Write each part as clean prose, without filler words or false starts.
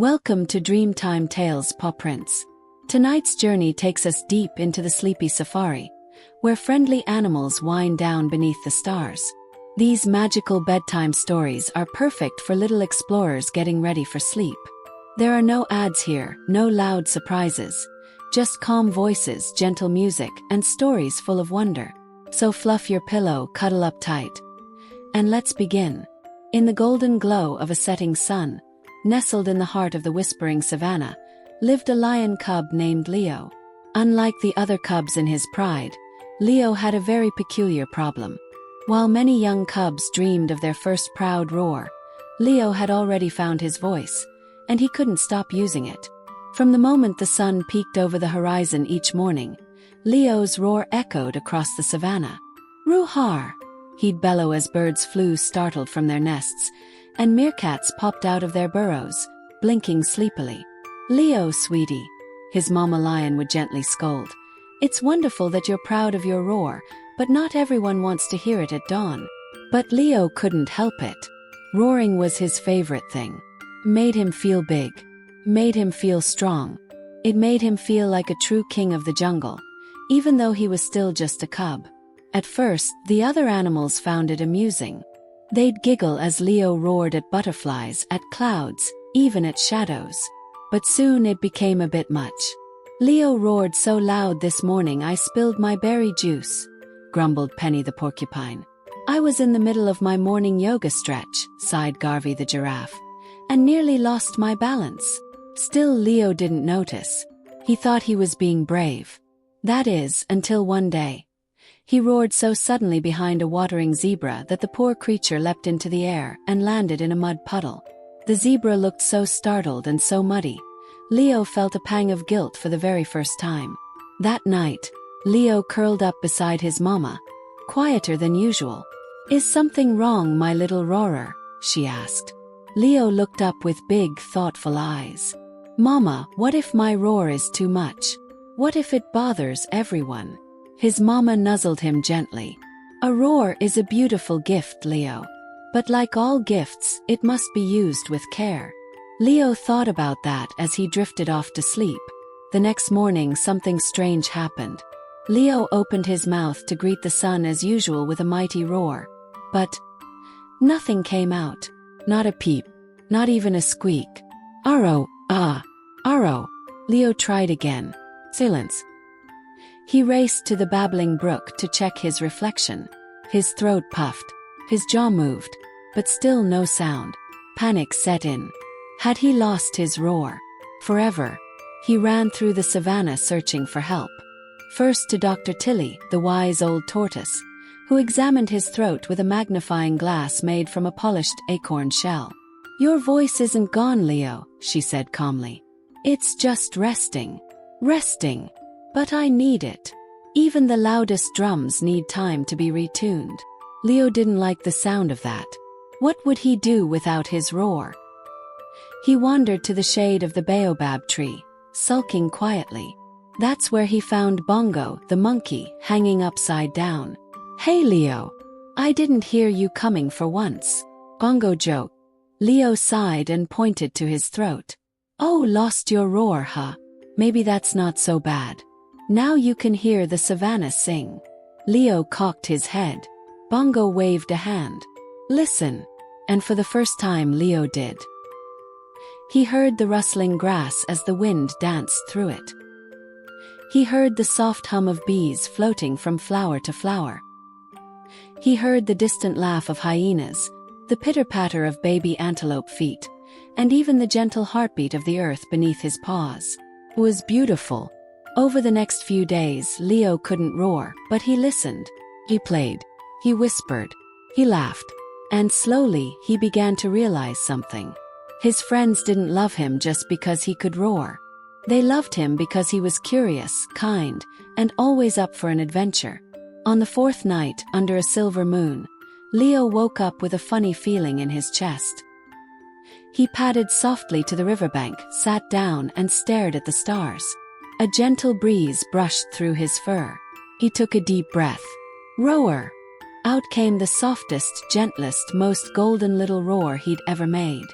Welcome to Dreamtime Tales, Paw Prince. Tonight's journey takes us deep into the sleepy safari, where friendly animals wind down beneath the stars. These magical bedtime stories are perfect for little explorers getting ready for sleep. There are no ads here, no loud surprises, just calm voices, gentle music, and stories full of wonder. So fluff your pillow, cuddle up tight, and let's begin. In the golden glow of a setting sun, nestled in the heart of the whispering savannah, lived a lion cub named Leo. Unlike the other cubs in his pride, Leo had a very peculiar problem. While many young cubs dreamed of their first proud roar, Leo had already found his voice, and he couldn't stop using it. From the moment the sun peeked over the horizon each morning, Leo's roar echoed across the savannah. "Ruhar!" he'd bellow as birds flew startled from their nests, and meerkats popped out of their burrows, blinking sleepily. "Leo, sweetie," his mama lion would gently scold. "It's wonderful that you're proud of your roar, but not everyone wants to hear it at dawn." But Leo couldn't help it. Roaring was his favorite thing. Made him feel big. Made him feel strong. It made him feel like a true king of the jungle, even though he was still just a cub. At first, the other animals found it amusing. They'd giggle as Leo roared at butterflies, at clouds, even at shadows. But soon it became a bit much. "Leo roared so loud this morning I spilled my berry juice," grumbled Penny the porcupine. "I was in the middle of my morning yoga stretch," sighed Garvey the giraffe, "and nearly lost my balance." Still, Leo didn't notice. He thought he was being brave. That is, until one day. He roared so suddenly behind a watering zebra that the poor creature leapt into the air and landed in a mud puddle. The zebra looked so startled and so muddy, Leo felt a pang of guilt for the very first time. That night, Leo curled up beside his mama, quieter than usual. "Is something wrong, my little roarer?" she asked. Leo looked up with big, thoughtful eyes. "Mama, what if my roar is too much? What if it bothers everyone?" His mama nuzzled him gently. "A roar is a beautiful gift, Leo. But like all gifts, it must be used with care." Leo thought about that as he drifted off to sleep. The next morning something strange happened. Leo opened his mouth to greet the sun as usual with a mighty roar. But nothing came out. Not a peep. Not even a squeak. "Arro, arro." Leo tried again. Silence. He raced to the babbling brook to check his reflection. His throat puffed. His jaw moved. But still no sound. Panic set in. Had he lost his roar? Forever? He ran through the savannah searching for help. First to Dr. Tilly, the wise old tortoise, who examined his throat with a magnifying glass made from a polished acorn shell. "Your voice isn't gone, Leo," she said calmly. "It's just resting. Resting. But I need it. Even the loudest drums need time to be retuned." Leo didn't like the sound of that. What would he do without his roar? He wandered to the shade of the baobab tree, sulking quietly. That's where he found Bongo, the monkey, hanging upside down. "Hey Leo, I didn't hear you coming for once," Bongo joked. Leo sighed and pointed to his throat. "Oh, lost your roar, huh? Maybe that's not so bad. Now you can hear the savannah sing." Leo cocked his head. Bongo waved a hand. "Listen." And for the first time Leo did. He heard the rustling grass as the wind danced through it. He heard the soft hum of bees floating from flower to flower. He heard the distant laugh of hyenas, the pitter-patter of baby antelope feet, and even the gentle heartbeat of the earth beneath his paws. It was beautiful. Over the next few days, Leo couldn't roar, but he listened. He played. He whispered. He laughed. And slowly, he began to realize something. His friends didn't love him just because he could roar. They loved him because he was curious, kind, and always up for an adventure. On the fourth night, under a silver moon, Leo woke up with a funny feeling in his chest. He padded softly to the riverbank, sat down, and stared at the stars. A gentle breeze brushed through his fur. He took a deep breath. "Roar!" Out came the softest, gentlest, most golden little roar he'd ever made.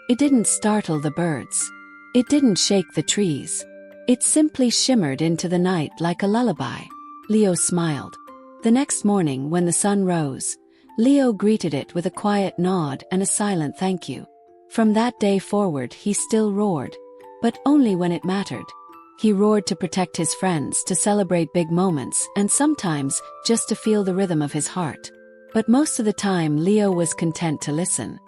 It didn't startle the birds. It didn't shake the trees. It simply shimmered into the night like a lullaby. Leo smiled. The next morning, when the sun rose, Leo greeted it with a quiet nod and a silent thank you. From that day forward he still roared, but only when it mattered. He roared to protect his friends, to celebrate big moments, and sometimes just to feel the rhythm of his heart. But most of the time Leo was content to listen.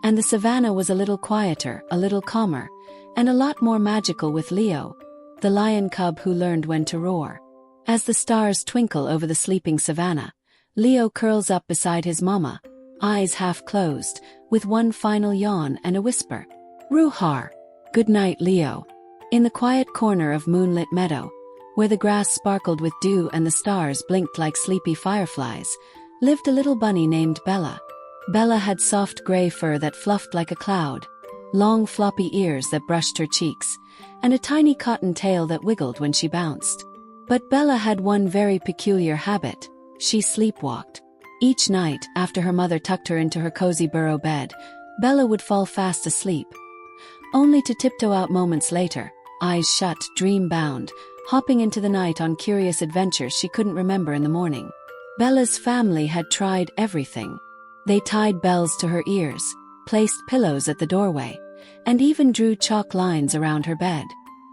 And the savannah was a little quieter, a little calmer, and a lot more magical with Leo, the lion cub who learned when to roar. As the stars twinkle over the sleeping savannah, Leo curls up beside his mama, eyes half closed, with one final yawn and a whisper. Ruhar. Good night, Leo. In the quiet corner of moonlit meadow, where the grass sparkled with dew and the stars blinked like sleepy fireflies, lived a little bunny named Bella. Bella had soft gray fur that fluffed like a cloud, long floppy ears that brushed her cheeks, and a tiny cotton tail that wiggled when she bounced. But Bella had one very peculiar habit. She sleepwalked. Each night, after her mother tucked her into her cozy burrow bed, Bella would fall fast asleep, only to tiptoe out moments later, eyes shut, dream-bound, hopping into the night on curious adventures she couldn't remember in the morning. Bella's family had tried everything. They tied bells to her ears, placed pillows at the doorway, and even drew chalk lines around her bed.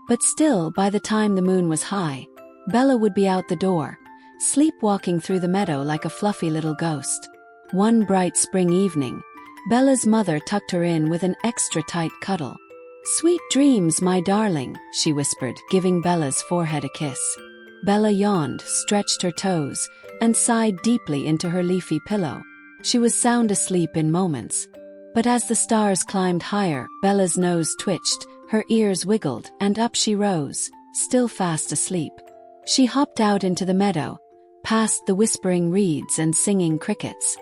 But still, by the time the moon was high, Bella would be out the door, sleepwalking through the meadow like a fluffy little ghost. One bright spring evening, Bella's mother tucked her in with an extra tight cuddle. Sweet dreams, my darling, she whispered, giving Bella's forehead a kiss. Bella yawned, stretched her toes, and sighed deeply into her leafy pillow. She was sound asleep in moments. But as the stars climbed higher, Bella's nose twitched, her ears wiggled, and up she rose, still fast asleep. She hopped out into the meadow, past the whispering reeds and singing crickets.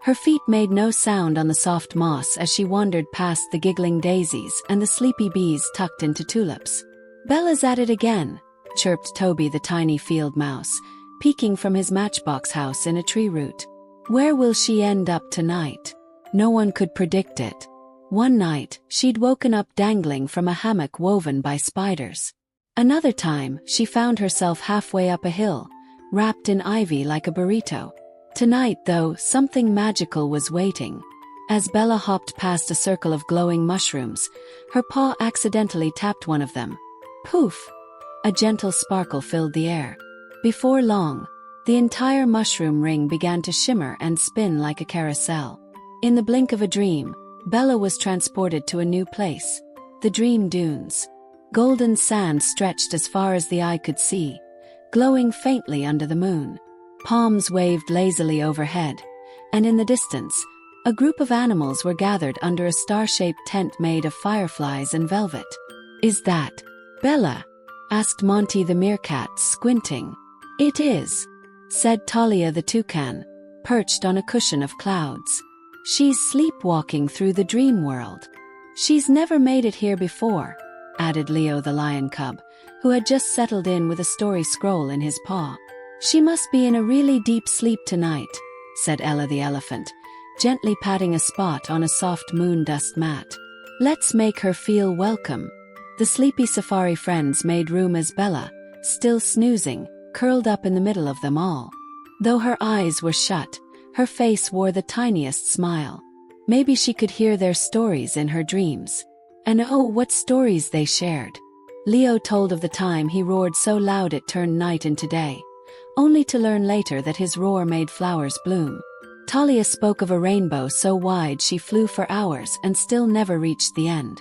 Her feet made no sound on the soft moss as she wandered past the giggling daisies and the sleepy bees tucked into tulips. Bella's at it again, chirped Toby the tiny field mouse, peeking from his matchbox house in a tree root. Where will she end up tonight? No one could predict it. One night, she'd woken up dangling from a hammock woven by spiders. Another time, she found herself halfway up a hill, wrapped in ivy like a burrito. Tonight, though, something magical was waiting. As Bella hopped past a circle of glowing mushrooms, her paw accidentally tapped one of them. Poof! A gentle sparkle filled the air. Before long, the entire mushroom ring began to shimmer and spin like a carousel. In the blink of a dream, Bella was transported to a new place, the Dream Dunes. Golden sand stretched as far as the eye could see, glowing faintly under the moon. Palms waved lazily overhead, and in the distance, a group of animals were gathered under a star-shaped tent made of fireflies and velvet. Is that Bella? Asked Monty the meerkat, squinting. It is, said Talia the toucan, perched on a cushion of clouds. She's sleepwalking through the dream world. She's never made it here before, added Leo the lion cub, who had just settled in with a story scroll in his paw. She must be in a really deep sleep tonight, said Ella the elephant, gently patting a spot on a soft moon dust mat. Let's make her feel welcome. The sleepy safari friends made room as Bella, still snoozing, curled up in the middle of them all. Though her eyes were shut, her face wore the tiniest smile. Maybe she could hear their stories in her dreams. And oh, what stories they shared. Leo told of the time he roared so loud it turned night into day, only to learn later that his roar made flowers bloom. Talia spoke of a rainbow so wide she flew for hours and still never reached the end.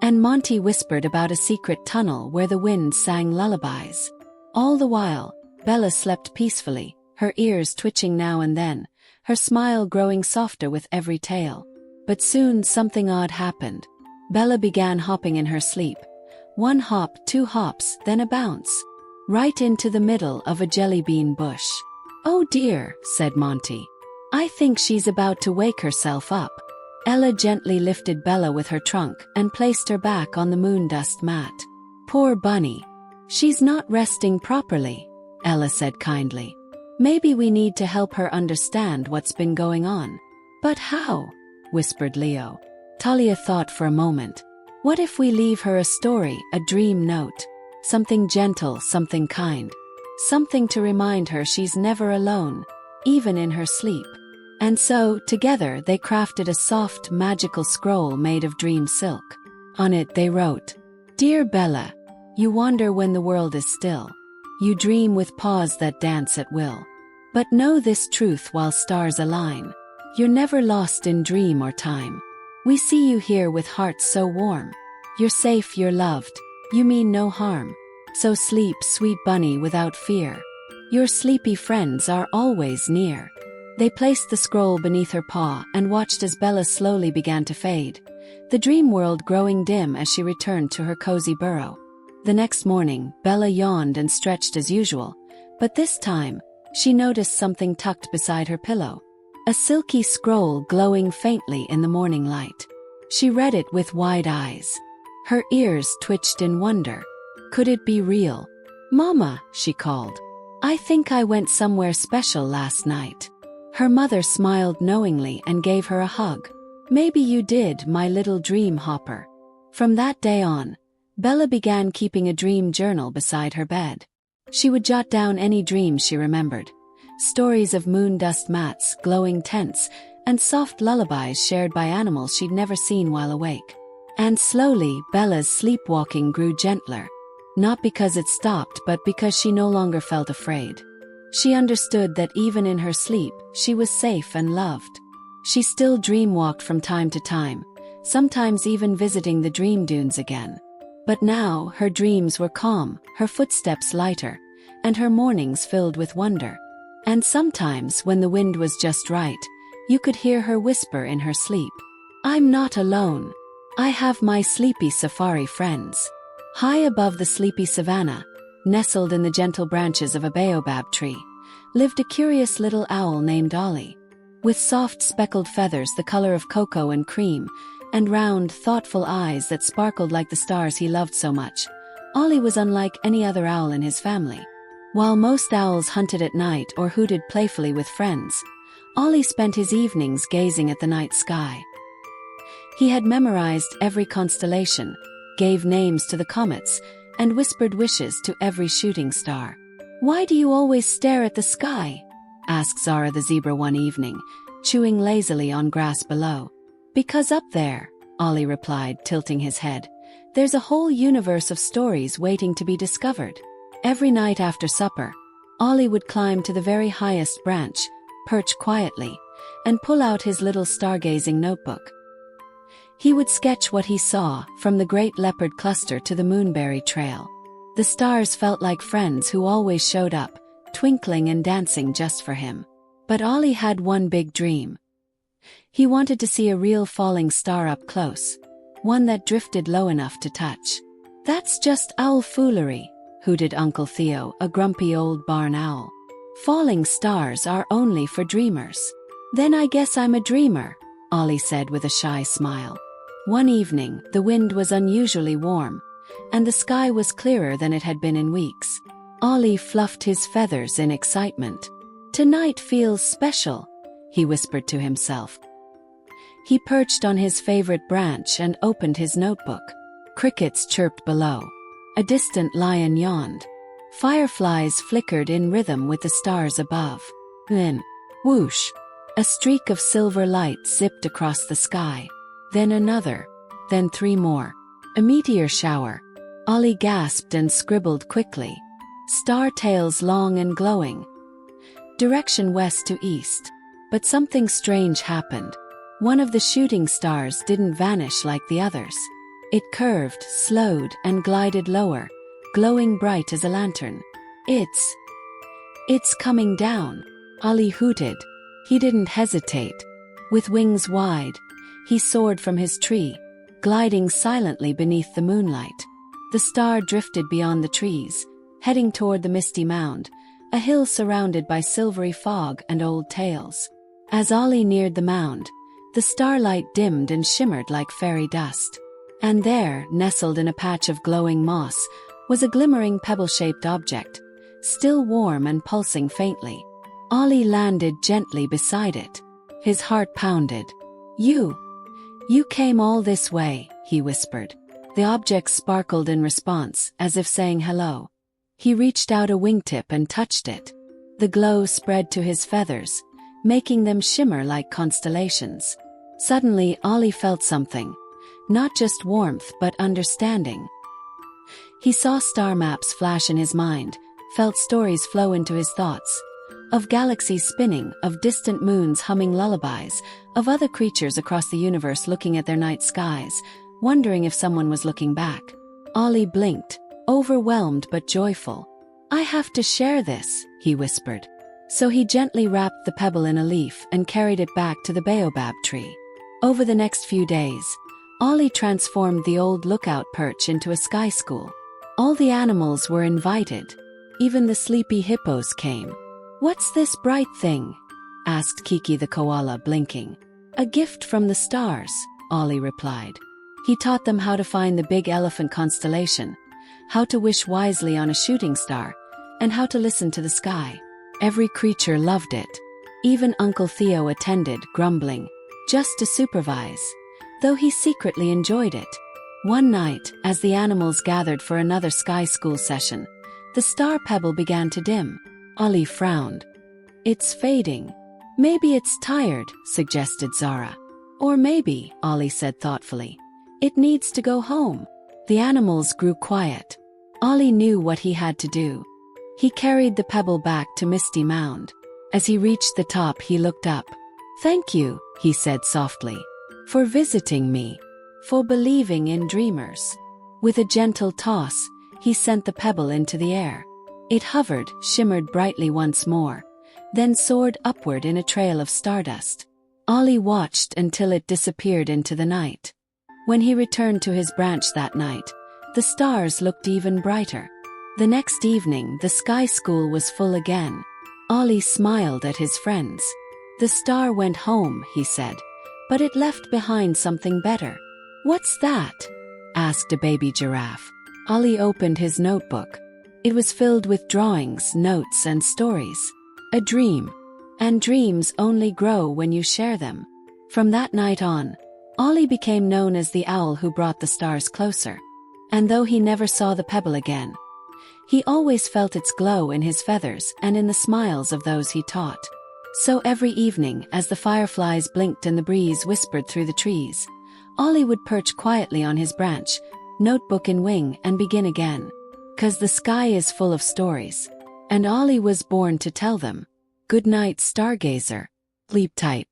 And Monty whispered about a secret tunnel where the wind sang lullabies. All the while, Bella slept peacefully, her ears twitching now and then, her smile growing softer with every tale. But soon something odd happened. Bella began hopping in her sleep. One hop, two hops, then a bounce. Right into the middle of a jelly bean bush. Oh dear, said Monty. I think she's about to wake herself up. Ella gently lifted Bella with her trunk and placed her back on the moon dust mat. Poor bunny. She's not resting properly, Ella said kindly. Maybe we need to help her understand what's been going on. But how? Whispered Leo. Talia thought for a moment. What if we leave her a story, a dream note? Something gentle, something kind. Something to remind her she's never alone, even in her sleep. And so, together they crafted a soft, magical scroll made of dream silk. On it they wrote, "Dear Bella, you wander when the world is still. You dream with paws that dance at will. But know this truth while stars align. You're never lost in dream or time. We see you here with hearts so warm. You're safe, you're loved, you mean no harm. So sleep, sweet bunny, without fear. Your sleepy friends are always near." They placed the scroll beneath her paw and watched as Bella slowly began to fade, the dream world growing dim as she returned to her cozy burrow. The next morning, Bella yawned and stretched as usual, but this time, she noticed something tucked beside her pillow. A silky scroll glowing faintly in the morning light. She read it with wide eyes. Her ears twitched in wonder. Could it be real? "Mama," she called. "I think I went somewhere special last night." Her mother smiled knowingly and gave her a hug. "Maybe you did, my little dream hopper." From that day on, Bella began keeping a dream journal beside her bed. She would jot down any dreams she remembered. Stories of moon dust mats, glowing tents, and soft lullabies shared by animals she'd never seen while awake. And slowly, Bella's sleepwalking grew gentler. Not because it stopped, but because she no longer felt afraid. She understood that even in her sleep, she was safe and loved. She still dreamwalked from time to time, sometimes even visiting the dream dunes again. But now, her dreams were calm, her footsteps lighter, and her mornings filled with wonder. And sometimes, when the wind was just right, you could hear her whisper in her sleep, "I'm not alone. I have my sleepy safari friends." High above the sleepy savannah, nestled in the gentle branches of a baobab tree, lived a curious little owl named Ollie. With soft speckled feathers the color of cocoa and cream, and round, thoughtful eyes that sparkled like the stars he loved so much, Ollie was unlike any other owl in his family. While most owls hunted at night or hooted playfully with friends, Ollie spent his evenings gazing at the night sky. He had memorized every constellation, gave names to the comets, and whispered wishes to every shooting star. "Why do you always stare at the sky?" asked Zara the zebra one evening, chewing lazily on grass below. "Because up there," Ollie replied, tilting his head, "there's a whole universe of stories waiting to be discovered." Every night after supper, Ollie would climb to the very highest branch, perch quietly, and pull out his little stargazing notebook. He would sketch what he saw, from the great leopard cluster to the moonberry trail. The stars felt like friends who always showed up, twinkling and dancing just for him. But Ollie had one big dream. He wanted to see a real falling star up close, one that drifted low enough to touch. "That's just owl foolery," hooted Uncle Theo, a grumpy old barn owl. "Falling stars are only for dreamers." "Then I guess I'm a dreamer," Ollie said with a shy smile. One evening, the wind was unusually warm, and the sky was clearer than it had been in weeks. Ollie fluffed his feathers in excitement. "Tonight feels special," he whispered to himself. He perched on his favorite branch and opened his notebook. Crickets chirped below. A distant lion yawned. Fireflies flickered in rhythm with the stars above. Then, whoosh! A streak of silver light zipped across the sky. Then another. Then 3 more. A meteor shower. Ollie gasped and scribbled quickly. "Star tails long and glowing. Direction west to east." But something strange happened. One of the shooting stars didn't vanish like the others. It curved, slowed, and glided lower, glowing bright as a lantern. It's coming down," Ollie hooted. He didn't hesitate. With wings wide, he soared from his tree, gliding silently beneath the moonlight. The star drifted beyond the trees, heading toward the misty mound, a hill surrounded by silvery fog and old tales. As Ollie neared the mound, the starlight dimmed and shimmered like fairy dust. And there, nestled in a patch of glowing moss, was a glimmering pebble-shaped object, still warm and pulsing faintly. Ollie landed gently beside it. His heart pounded. You came all this way," he whispered. The object sparkled in response, as if saying hello. He reached out a wingtip and touched it. The glow spread to his feathers, making them shimmer like constellations. Suddenly, Ollie felt something. Not just warmth but understanding. He saw star maps flash in his mind, felt stories flow into his thoughts. Of galaxies spinning, of distant moons humming lullabies, of other creatures across the universe looking at their night skies, wondering if someone was looking back. Ollie blinked, overwhelmed but joyful. "I have to share this," he whispered. So he gently wrapped the pebble in a leaf and carried it back to the baobab tree. Over the next few days, Ollie transformed the old lookout perch into a sky school. All the animals were invited. Even the sleepy hippos came. "What's this bright thing?" asked Kiki the koala, blinking. "A gift from the stars," Ollie replied. He taught them how to find the big elephant constellation, how to wish wisely on a shooting star, and how to listen to the sky. Every creature loved it. Even Uncle Theo attended, grumbling, just to supervise, though he secretly enjoyed it. One night, as the animals gathered for another sky school session, the star pebble began to dim. Ollie frowned. "It's fading." "Maybe it's tired," suggested Zara. "Or maybe," Ollie said thoughtfully, "it needs to go home." The animals grew quiet. Ollie knew what he had to do. He carried the pebble back to Misty Mound. As he reached the top, he looked up. "Thank you," he said softly, "for visiting me, for believing in dreamers." With a gentle toss, he sent the pebble into the air. It hovered, shimmered brightly once more, then soared upward in a trail of stardust. Ollie watched until it disappeared into the night. When he returned to his branch that night, the stars looked even brighter. The next evening, the sky school was full again. Ollie smiled at his friends. "The star went home," he said, "but it left behind something better." "What's that?" asked a baby giraffe. Ollie opened his notebook. It was filled with drawings, notes, and stories. A dream. And dreams only grow when you share them. From that night on, Ollie became known as the owl who brought the stars closer. And though he never saw the pebble again, he always felt its glow in his feathers and in the smiles of those he taught. So every evening, as the fireflies blinked and the breeze whispered through the trees, Ollie would perch quietly on his branch, notebook in wing, and begin again. 'Cause the sky is full of stories, and Ollie was born to tell them. Good night, stargazer. Sleep tight.